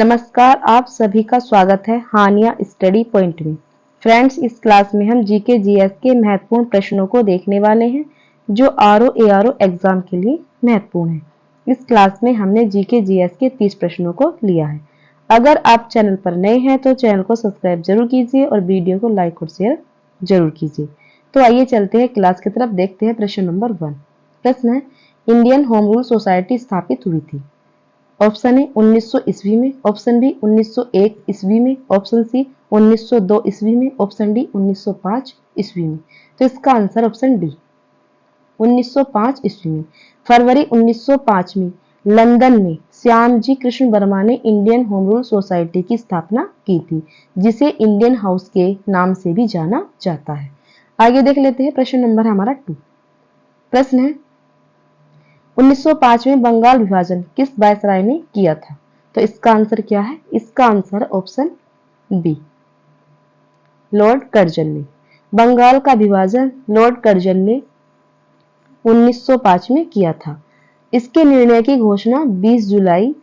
नमस्कार, आप सभी का स्वागत है हानिया स्टडी पॉइंट में। फ्रेंड्स, इस क्लास में हम जीके जीएस के महत्वपूर्ण प्रश्नों को देखने वाले हैं जो आरओ एआरओ एग्जाम के लिए महत्वपूर्ण है। इस क्लास में हमने जीके जीएस के 30 प्रश्नों को लिया है। अगर आप चैनल पर नए हैं तो चैनल को सब्सक्राइब जरूर कीजिए और वीडियो को लाइक और शेयर जरूर कीजिए। तो आइए चलते हैं क्लास की तरफ। देखते हैं प्रश्न नंबर 1। प्रश्न है, इंडियन होम रूल सोसाइटी स्थापित हुई थी। ऑप्शन ए 1900 ईस्वी में, ऑप्शन बी 1901 ईस्वी में, ऑप्शन सी 1902 ईस्वी में, ऑप्शन डी 1905 ईस्वी में। तो इसका आंसर ऑप्शन डी 1905 ईस्वी में। फरवरी 1905 में लंदन में श्यामजी कृष्ण वर्मा ने इंडियन होम रूल सोसाइटी की स्थापना की थी, जिसे इंडियन हाउस के नाम से भी जाना जाता है। आगे देख लेते हैं प्रश्न नंबर हमारा 2। प्रश्न है, 1905 में बंगाल विभाजन किस वायसराय ने किया था। तो इसका आंसर क्या है? इसका answer option B Lord Curzon ने। बंगाल का विभाजन लॉर्ड कर्जन ने 1905 में किया था। इसके निर्णय की घोषणा 20 जुलाई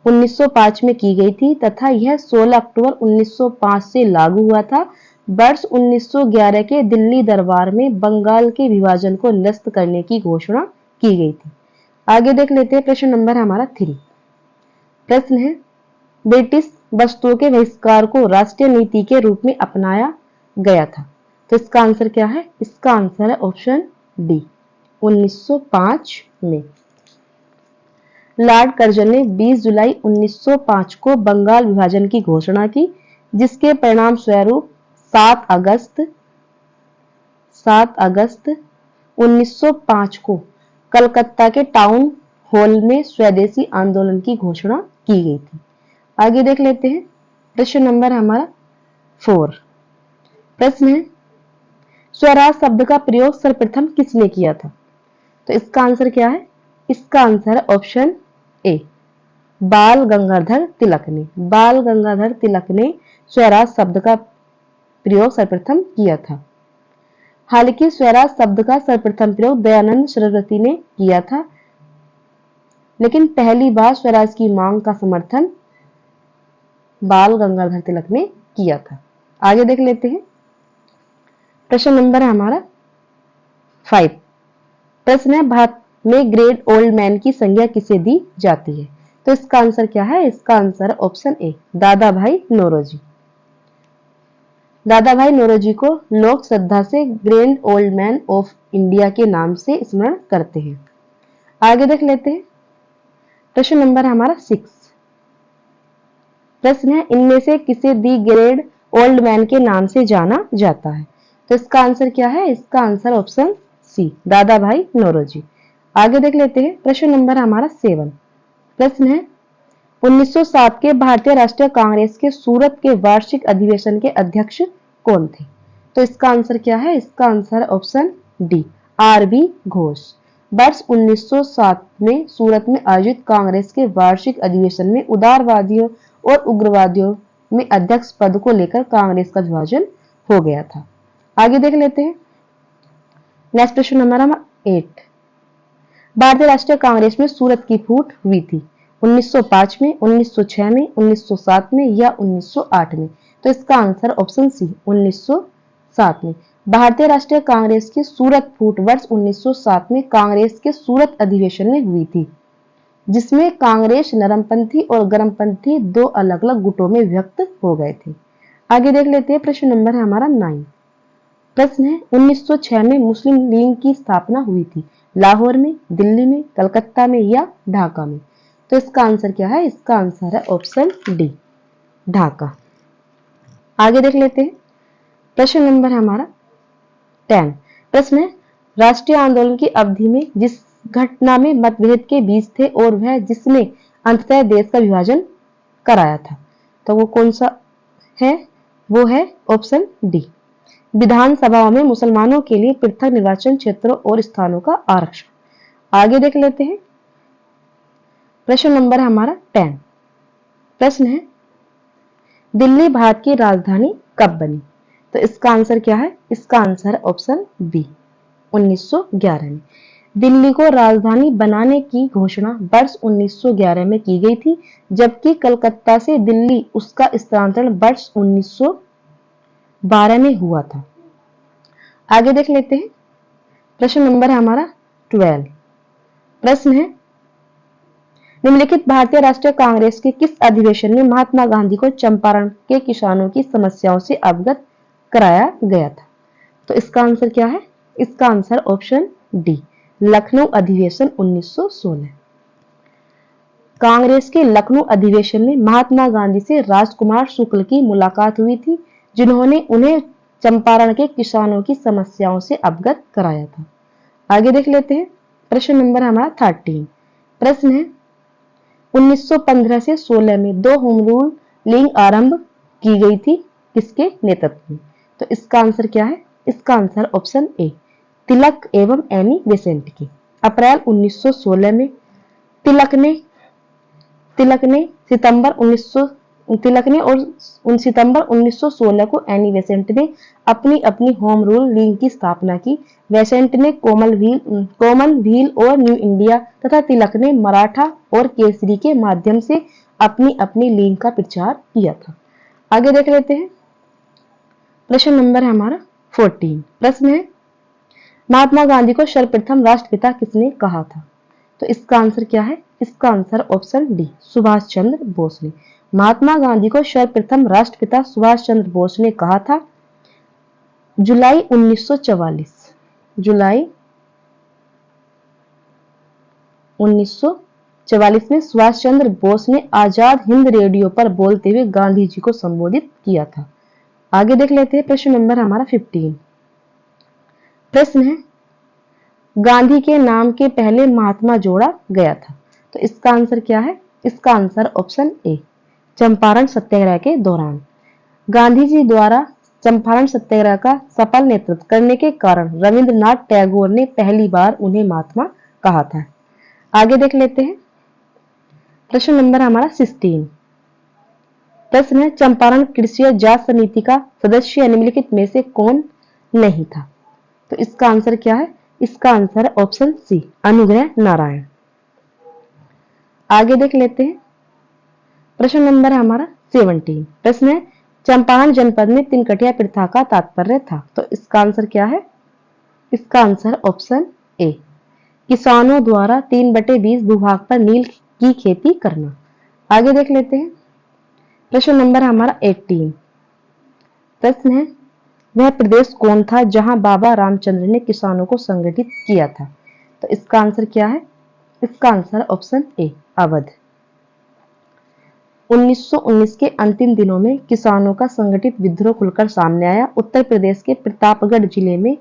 1905 में की गई थी तथा यह 16 अक्टूबर 1905 से लागू हुआ था। वर्ष 1911 के दिल्ली दरबार में बंगाल के विभाजन को निरस्त करने की घोषणा की गई थी। आगे देख लेते हैं प्रश्न नंबर हमारा 3। प्रश्न है, ब्रिटिश वस्तुओं के बहिष्कार को राष्ट्रीय नीति के रूप में अपनाया गया था। तो इसका आंसर क्या है? इसका आंसर है ऑप्शन डी 1905 में। लॉर्ड कर्जन ने 20 जुलाई 1905 को बंगाल विभाजन की घोषणा की, जिसके परिणाम स्वरूप 7 अगस्त 1905 को कलकत्ता के टाउन हॉल में स्वदेशी आंदोलन की घोषणा की गई थी। आगे देख लेते हैं प्रश्न नंबर हमारा 4। प्रश्न है, स्वराज शब्द का प्रयोग सर्वप्रथम किसने किया था। तो इसका आंसर क्या है? इसका आंसर है ऑप्शन ए बाल गंगाधर तिलक ने। बाल गंगाधर तिलक ने स्वराज शब्द का प्रयोग सर्वप्रथम किया था। हालांकि स्वराज शब्द का सर्वप्रथम प्रयोग दयानंद सरस्वती ने किया था, लेकिन पहली बार स्वराज की मांग का समर्थन बाल गंगाधर तिलक ने किया था। आगे देख लेते हैं प्रश्न नंबर हमारा 5। प्रश्न है, भारत में ग्रेट ओल्ड मैन की संज्ञा किसे दी जाती है। तो इसका आंसर क्या है? इसका आंसर है ऑप्शन ए दादा भाई नौरोजी। दादा भाई नौरोजी को लोक श्रद्धा से great old man of India के नाम से स्मरण करते हैं। आगे देख लेते हैं प्रश्न नंबर हमारा 6। प्रश्न है, इनमें से किसे दी ग्रेट ओल्ड मैन के नाम से जाना जाता है। तो इसका आंसर क्या है? इसका आंसर ऑप्शन सी दादा भाई नौरोजी। आगे देख लेते हैं प्रश्न नंबर हमारा 7। प्रश्न है, 1907 के भारतीय राष्ट्रीय कांग्रेस के सूरत के वार्षिक अधिवेशन के अध्यक्ष कौन थे। तो इसका आंसर क्या है? इसका answer option D RB. Ghosh. वर्ष 1907 में सूरत में आयोजित कांग्रेस के वार्षिक अधिवेशन में उदारवादियों और उग्रवादियों में अध्यक्ष पद को लेकर कांग्रेस का विभाजन हो गया था। आगे देख लेते हैं नेक्स्ट प्रश्न नंबर 8। भारतीय राष्ट्रीय कांग्रेस में सूरत की फूट हुई थी 1905 में, 1906 में, 1907 में या 1908 में। तो इसका आंसर ऑप्शन सी 1907 में। भारतीय राष्ट्रीय कांग्रेस की सूरत फूट वर्ष 1907 में कांग्रेस के सूरत अधिवेशन में हुई थी, जिसमें कांग्रेस नरमपंथी और गरमपंथी दो अलग अलग गुटों में विभक्त हो गए थे। आगे देख लेते हैं प्रश्न नंबर हमारा 9। प्रश्न है, 1906 में मुस्लिम लीग की स्थापना हुई थी लाहौर में, दिल्ली में, कलकत्ता में या ढाका में। तो इसका आंसर क्या है? इसका आंसर है ऑप्शन डी ढाका। आगे देख लेते हैं प्रश्न नंबर हमारा 10। प्रश्न है, राष्ट्रीय आंदोलन की अवधि में जिस घटना में मतभेद के बीच थे और वह जिसने अंततः देश का विभाजन कराया था, तो वो कौन सा है? वो है ऑप्शन डी विधानसभाओं में मुसलमानों के लिए पृथक निर्वाचन क्षेत्रों और स्थानों का आरक्षण। आगे देख लेते हैं प्रश्न नंबर हमारा 10। प्रश्न है, दिल्ली भारत की राजधानी कब बनी। तो इसका आंसर क्या है? इसका आंसर है ऑप्शन बी 1911 में। दिल्ली को राजधानी बनाने की घोषणा वर्ष 1911 में की गई थी, जबकि कलकत्ता से दिल्ली उसका स्थानांतरण वर्ष 1912 में हुआ था। आगे देख लेते हैं। प्रश्न नंबर है हमारा 12। प्रश्न है, निम्नलिखित भारतीय राष्ट्रीय कांग्रेस के किस अधिवेशन में महात्मा गांधी को चंपारण के किसानों की समस्याओं से अवगत कराया गया था? तो इसका आंसर क्या है? इसका आंसर ऑप्शन डी, लखनऊ अधिवेशन 1916। कांग्रेस के लखनऊ अधिवेशन में महात्मा गांधी से राजकुमार शुक्ल की मुलाकात हुई थी, जिन्होंने उन्हें चंपारण के किसानों की समस्याओं से अवगत कराया था। आगे देख लेते हैं। प्रश्न नंबर हमारा 13। प्रश्न है, 1915 से 16 में 2 होम रूल लीग आरंभ की गई थी, किसके नेतृत्व में? तो इसका आंसर क्या है? इसका आंसर ऑप्शन ए, तिलक एवं एनी बेसेंट की। अप्रैल 1916 में तिलक ने सितंबर 1916 को एनी बेसेंट ने अपनी अपनी होम रूल लीग की स्थापना की। बेसेंट ने कॉमनवेल्थ और न्यू इंडिया तथा तिलक ने मराठा और केसरी के माध्यम से अपनी अपनी लीग का प्रचार किया था। आगे देख लेते हैं। प्रश्न नंबर है हमारा 14। प्रश्न है, महात्मा गांधी को सर्वप्रथम राष्ट्रपिता किसने कहा था? तो इसका आंसर क्या है? इसका answer option D, Subhash Chandra Bose ने। महात्मा गांधी को सर्वप्रथम राष्ट्रपिता सुभाष चंद्र बोस ने कहा था जुलाई 1944 में सुभाष चंद्र बोस ने आजाद हिंद रेडियो पर बोलते हुए गांधी जी को संबोधित किया था। आगे देख लेते हैं। प्रश्न नंबर हमारा 15। प्रश्न है, गांधी के नाम के पहले महात्मा जोड़ा गया था। तो इसका आंसर क्या है? इसका आंसर ऑप्शन ए, चंपारण सत्याग्रह के दौरान। गांधी जी द्वारा चंपारण सत्याग्रह का सफल नेतृत्व करने के कारण रविंद्रनाथ टैगोर ने पहली बार उन्हें महात्मा कहा था। आगे देख लेते हैं। प्रश्न नंबर हमारा 16। प्रश्न है, चंपारण कृषि जांच समिति का सदस्य निम्नलिखित में से कौन नहीं था? तो इसका आंसर क्या है? इसका आंसर ऑप्शन सी, अनुग्रह नारायण। आगे देख लेते हैं। प्रश्न नंबर हमारा 17। प्रश्न है, चंपारण जनपद में तिनकटिया प्रथा का तात्पर्य था। तो इसका आंसर क्या है? इसका आंसर ऑप्शन ए, किसानों द्वारा 3/20 भूभाग पर नील की खेती करना। आगे देख लेते हैं। प्रश्न नंबर हमारा 18। प्रश्न है, वह प्रदेश कौन था जहां बाबा रामचंद्र ने किसानों को संगठित किया था? तो इसका आंसर क्या है? इसका आंसर ऑप्शन ए, अवध। 1919 के अंतिम दिनों में किसानों का संगठित विद्रोह खुलकर सामने आया। उत्तर प्रदेश के प्रतापगढ़ जिले में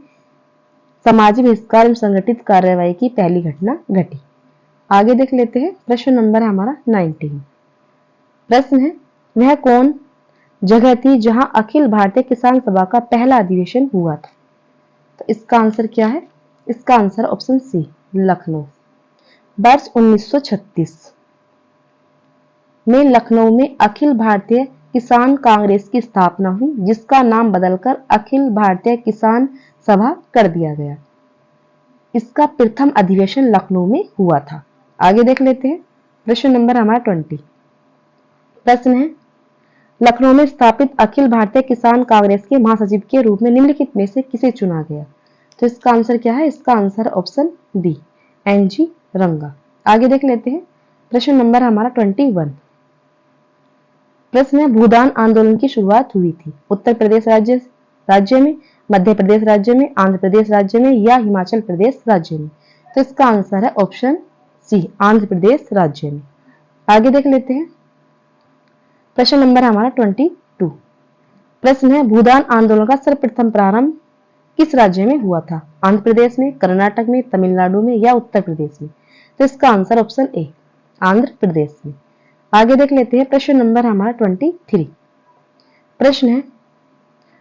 सामाजिक बहिष्कार एवं संगठित कार्रवाई की पहली घटना घटी। आगे देख लेते हैं। प्रश्न नंबर हमारा 19। प्रश्न है, वह कौन जगह थी जहां अखिल भारतीय किसान सभा का पहला अधिवेशन हुआ था? तो इसका आंसर क्या है? इसका आंसर ऑप्शन सी, लखनऊ। वर्ष 1936 में लखनऊ में अखिल भारतीय किसान कांग्रेस की स्थापना हुई, जिसका नाम बदलकर अखिल भारतीय किसान सभा कर दिया गया। इसका प्रथम अधिवेशन लखनऊ में हुआ था। आगे देख लेते हैं। प्रश्न नंबर हमारा 20। प्रश्न है, लखनऊ में स्थापित अखिल भारतीय किसान कांग्रेस के महासचिव के रूप में निम्नलिखित में से किसे चुना गया? तो इसका आंसर क्या है? इसका आंसर ऑप्शन बी, एनजी रंगा। आगे देख लेते हैं। प्रश्न नंबर हमारा 21। प्रश्न है, भूदान आंदोलन की शुरुआत हुई थी उत्तर प्रदेश राज्य में, मध्य प्रदेश राज्य में, आंध्र प्रदेश राज्य में या हिमाचल प्रदेश राज्य में? तो इसका आंसर है ऑप्शन सी, आंध्र प्रदेश राज्य में। आगे देख लेते हैं। प्रश्न नंबर हमारा 22। प्रश्न है, भूदान आंदोलन का सर्वप्रथम प्रारंभ किस राज्य में हुआ था? आंध्र प्रदेश में, कर्नाटक में, तमिलनाडु में या उत्तर प्रदेश में? तो इसका answer option A, Andhra Pradesh में। आगे देख लेते हैं। प्रश्न नंबर हमारा 23। प्रश्न है,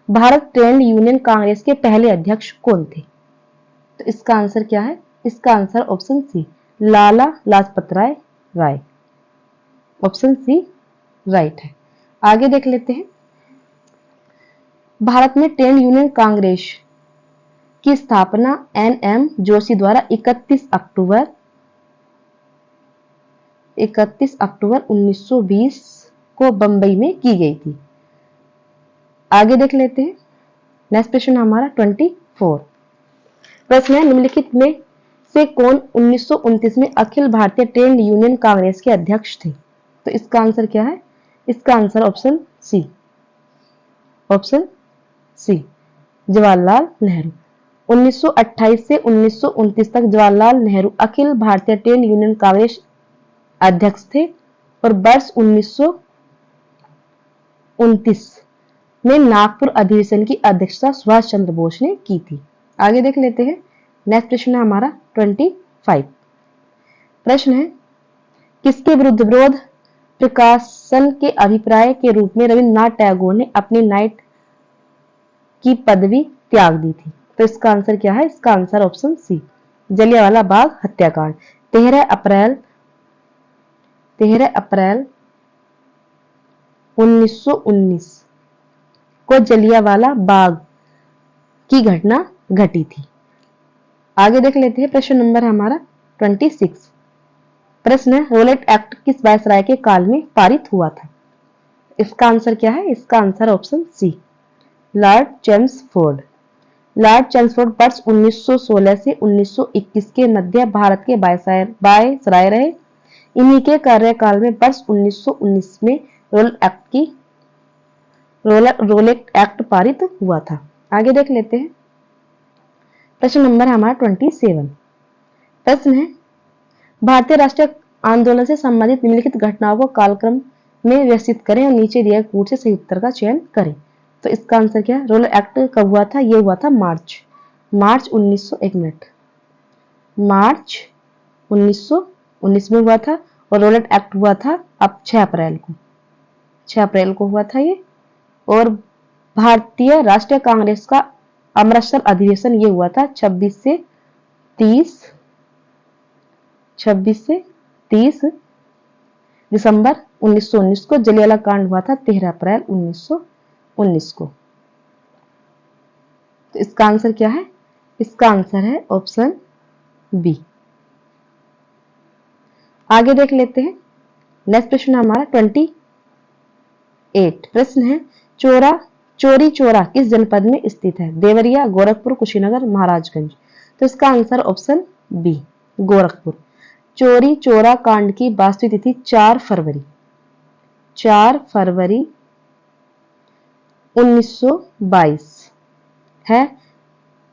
भारत ट्रेड यूनियन कांग्रेस के पहले अध्यक्ष कौन थे? तो इसका आंसर क्या है? इसका आंसर ऑप्शन सी, Lala Lajpat Rai. Option C right है। आगे देख लेते हैं। भारत में ट्रेड यूनियन कांग्रेस की स्थापना NM जोशी द्वारा 31 अक्टूबर 1920 को बंबई में की गई थी। आगे देख लेते हैं। नेक्स्ट प्रश्न हमारा 24। प्रश्न है, निम्नलिखित में से कौन 1929 में अखिल भारतीय ट्रेड यूनियन कांग्रेस के अध्यक्ष थे? तो इसका आंसर क्या है? इसका answer option C Jawaharlal Nehru. 1928 से 1929 तक जवाहरलाल नेहरू अखिल भारतीय ट्रेड यूनियन कांग्रेस अध्यक्ष थे और वर्ष 1929 में नागपुर अधिवेशन की अध्यक्षता सुभाष चंद्र बोस ने की थी। आगे देख लेते हैं। नेक्स्ट प्रश्न है हमारा 25। प्रश्न है, किसके विरुद्ध विरोध प्रकाशन के अभिप्राय के रूप में रविन्द्रनाथ टैगोर ने अपनी नाइट की पदवी त्याग दी थी? तो इसका आंसर क्या है? इसका आंसर ऑप्शन सी जलियांवाला बाग हत्याकांड। 13 अप्रैल 1919 को जलियांवाला बाग की घटना घटी थी। आगे देख लेते हैं। प्रश्न नंबर हमारा 26। प्रश्न है, रोलेट एक्ट किस वायसराय के काल में पारित हुआ था? इसका आंसर क्या है? इसका answer option C Lord Chelmsford. Lord Chelmsford वर्ष 1916 से 1921 के मध्य भारत के वायसराय रहे। इन्हीं के कार्यकाल में वर्ष 1919 में रोलेट एक्ट पारित हुआ था। आगे देख लेते हैं। प्रश्न नंबर हमारा 27। प्रश्न है, भारतीय राष्ट्रीय आंदोलन से संबंधित निम्नलिखित घटनाओं को कालक्रम में व्यवस्थित करें और नीचे दिए कूट से सही उत्तर का चयन करें। तो इसका आंसर क्या है? रोलेट एक्ट कब हुआ था? ये हुआ था मार्च 1919 में हुआ था और रोलेट एक्ट हुआ था अब 6 अप्रैल को हुआ था ये। और भारतीय राष्ट्रीय कांग्रेस का अमृतसर अधिवेशन ये हुआ था 26 से 30 दिसंबर 1919 को। जलियांवाला कांड हुआ था 13 अप्रैल 1919 को। तो इसका आंसर क्या है? इसका आंसर है ऑप्शन बी। आगे देख लेते हैं। नेक्स्ट प्रश्न हमारा 28। प्रश्न है, चौरी चौरा किस जनपद में स्थित है? देवरिया, गोरखपुर, कुशीनगर, महाराजगंज। तो इसका answer option B Gorakhpur. Chauri Chaura कांड की वास्तविक तिथि 4 फरवरी 1922 है।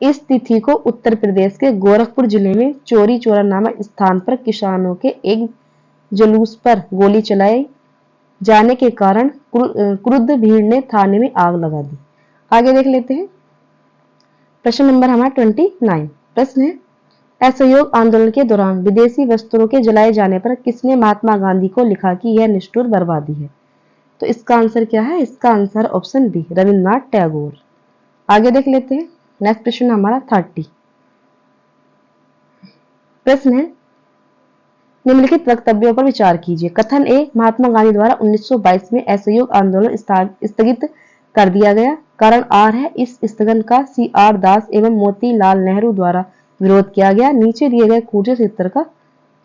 इस तिथि को उत्तर प्रदेश के गोरखपुर जिले में चौरी चौरा नामक स्थान पर किसानों के एक जुलूस पर गोली चलाई जाने के कारण क्रुद्ध भीड़ ने थाने में आग लगा दी। आगे देख लेते हैं। प्रश्न नंबर हमारा 29। प्रश्न है, असहयोग आंदोलन के दौरान विदेशी वस्त्रों के जलाए जाने पर किसने महात्मा गांधी को लिखा कि यह निष्ठुर बर्बादी है? तो इसका आंसर क्या है? इसका answer option B Rabindranath Tagore. आगे देख लेते हैं। नेक्स्ट प्रश्न हमारा 30। प्रश्न है, निम्नलिखित वक्तव्यों पर विचार कीजिए। कथन ए, महात्मा गांधी द्वारा 1922 में असहयोग आंदोलन स्थगित कर दिया गया। कारण आर है, इस स्थगन का CR दास एवं मोतीलाल नेहरू द्वारा विरोध किया गया। नीचे दिए गए कूट से उत्तर का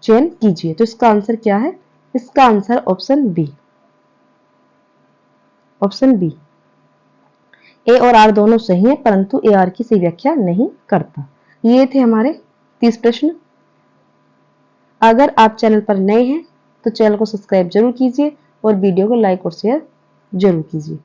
चयन कीजिए। तो इसका आंसर क्या है? इसका आंसर ऑप्शन बी ए और आर दोनों सही है, परंतु ए आर की सही व्याख्या नहीं करता। ये थे हमारे 30 प्रश्न। अगर आप चैनल पर नए हैं तो चैनल को सब्सक्राइब जरूर कीजिए और वीडियो को लाइक और शेयर जरूर कीजिए।